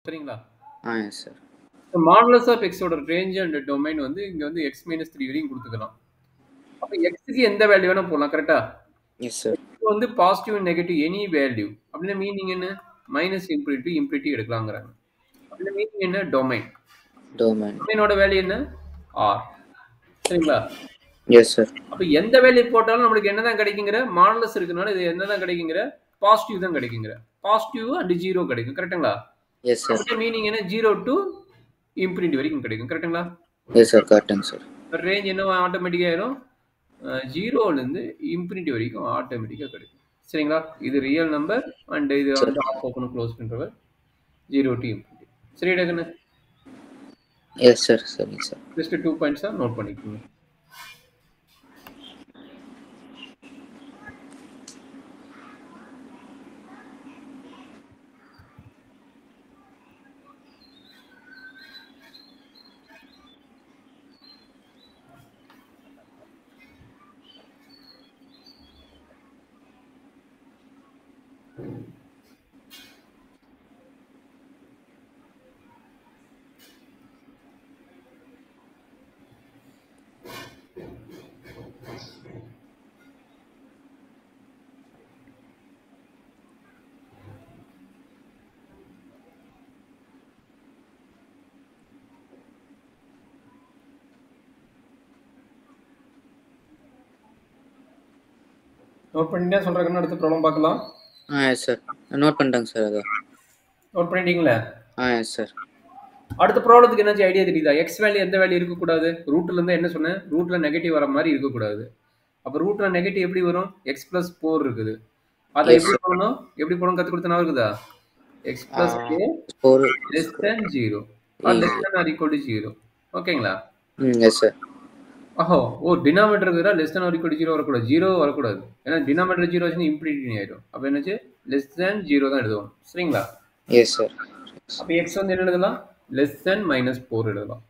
சரிங்களா? yes sir. Modulus of x ஓட range and domain வந்து இங்க வந்து x - 3 வரைக்கும் குடுத்துக்கலாம். அப்ப x க்கு எந்த வேல்யூ வேணா போடலாம். கரெக்ட்டா? Yes sir. x வந்து பாசிட்டிவ், நெகட்டிவ் எனி வேல்யூ. அப்படின்னா மீனிங் என்ன? மைனஸ் இன்ஃபினிட்டி, இன்ஃபினிட்டி எடுக்கலாம்ங்கறாங்க. அப்படின்னா மீனிங் என்ன? டொமைன். Domain. டொமைனோட வேல்யூ என்ன? r. சரிங்களா? Yes sir. அப்ப எந்த வேல்யூ போட்டாலும் நமக்கு என்னதான் கிடைக்குங்கிற? மாடுலஸ் இருக்கனால இது என்னதான் கிடைக்குங்கிற? பாசிட்டிவ் தான் கிடைக்குங்கிற. பாசிட்டிவ் அண்ட் 0 கிடைக்கும். கரெக்ட்டுங்களா? Yes sir. அப்படின்னா மீனிங் என்ன? 0 to இன்ஃபினிட்டி வரைக்கும் கிடைக்கும். கரெக்ட்டுங்களா? Yes sir, correct sir. Range என்ன ஆட்டோமேட்டிக்கா ஆயிரும்? 0ல இருந்து இன்ஃபினிட்டி வரைக்கும் ஆட்டோமேட்டிக்கா கிடைக்கும். சரிங்களா? இது ரியல் நம்பர் அண்ட் இது வந்து half open close interval 0 to infinity. சரிடா கண்ணு? Yes sir, sorry sir. Just 2 பாயிண்ட்ஸா நோட் பண்ணிக்கோங்க. நோட் பண்ணிட்டே சொல்றேன். அடுத்த ப்ராப்ளம் பார்க்கலாம். Yes sir. நோட் பண்ணிட்டேங்க சார் அத. நோட் பண்ணிட்டீங்களா? Yes sir. அடுத்த ப்ராப்ளத்துக்கு என்னாச்சு ஐடியா தெரியுதா? x வேல்யூ எந்த வேல்யூ இருக்க கூடாது? ரூட்ல இருந்து என்ன சொன்னேன்? ரூட்ல நெகட்டிவ் வர மாதிரி இருக்க கூடாது. அப்ப ரூட்ல நெகட்டிவ் எப்படி வரும்? x + 4 இருக்குது. அத Yes எப்படி sir. பண்ணனும்? எப்படி போடணும் கத்து கொடுத்த ஞாபகம் இருக்குதா? x + 4 4 less than 0 or less than or equal to 0. ஓகேங்களா? yes sir. டினாமினேட்டர் இருக்குதா less than or equal to 0 வரக்கூடாது. 0 வரக்கூடாது. ஏன்னா டினாமினேட்டர் 0 ஆச்சுன்னா இன்ஃபினிட்டி ஆயிடும். அப்ப என்னாச்சு? less than 0 தான் எழுதுவோம். சரிங்களா? Yes sir. அப்ப x வந்து என்ன எழுதலாம்? less than -4 எழுதலாம்.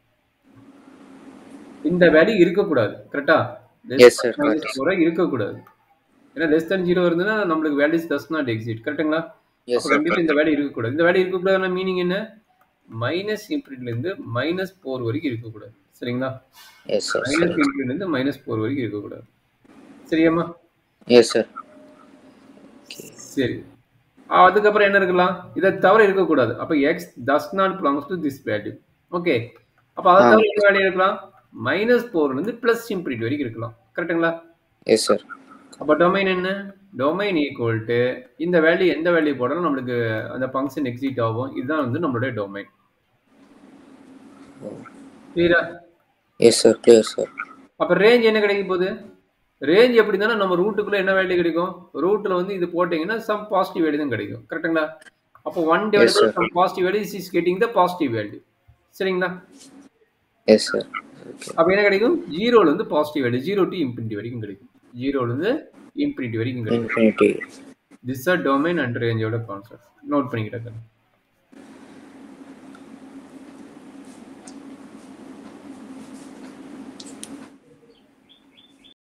இந்த வேல்யூ இருக்க கூடாது. கரெக்ட்டா? Yes sir, correct. -4 இருக்க கூடாது. ஏன்னா less than 0 இருந்ததுன்னா நமக்கு வேல்யூஸ் does not exist. கரெக்ட்டுங்களா? Yes அப்ப sir. கண்டிப்பா இந்த வேல்யூ இருக்க கூடாது. இந்த வேல்யூ இருக்க கூடாதுன்னா மீனிங் என்ன? -இன்ஃபினிட்டில இருந்து -4 வரைக்கும் இருக்க கூடாது. சரிங்களா? Yes sir. -இன்ஃபினிட்டில இருந்து -4 வரைக்கும் இருக்க கூடாது. சரியாமா? Yes sir. சரி. அதுக்கப்புறம் என்ன இருக்கலாம்? இத தவிர இருக்க கூடாது. அப்ப x does not belongs to this value. Okay. அப்ப அத தவிர என்ன வேல்யூ இருக்கலாம்? -4ல இருந்து +இன்ஃபினிட்டி வரைக்கும் இருக்கலாம். கரெக்ட்டுங்களா? Yes sir. அப்ப டொமைன் என்ன? டொமைன் ஈக்குவல் டு இந்த வேல்யூ எந்த வேல்யூ போடாலும் நமக்கு அந்த ஃபங்க்ஷன் எக்ஸிட் ஆகும். இதுதான் வந்து நம்மளுடைய டொமைன். கிளியரா? Yes sir, clear sir. அப்ப ரேஞ்ச் என்ன கிடைக்க போகுது? ரேஞ்ச் எப்படி இருந்தாலும் நம்ம ரூட்டுக்குள்ள என்ன வேல்யூ கிடைக்கும்? ரூட்ல வந்து இது போட்டீங்கன்னா சம் பாசிட்டிவ் வேல்யூ தான் கிடைக்கும். கரெக்ட்டுங்களா? அப்ப 1 divided by some positive value is getting the positive value. சரிங்களா? Yes sir. Okay. அப்ப என்ன கிடைக்கும்? 0ல இருந்து பாசிட்டிவ் வேல்யூ 0 to இன்ஃபினிட்டி வரைக்கும் கிடைக்கும். 0ல இருந்து இன்ஃபினிட்டி வரைக்கும் கிடைக்கும். Infinity. This is domain and range ஓட கான்செப்ட். நோட் பண்ணிக்கிட்டேன்.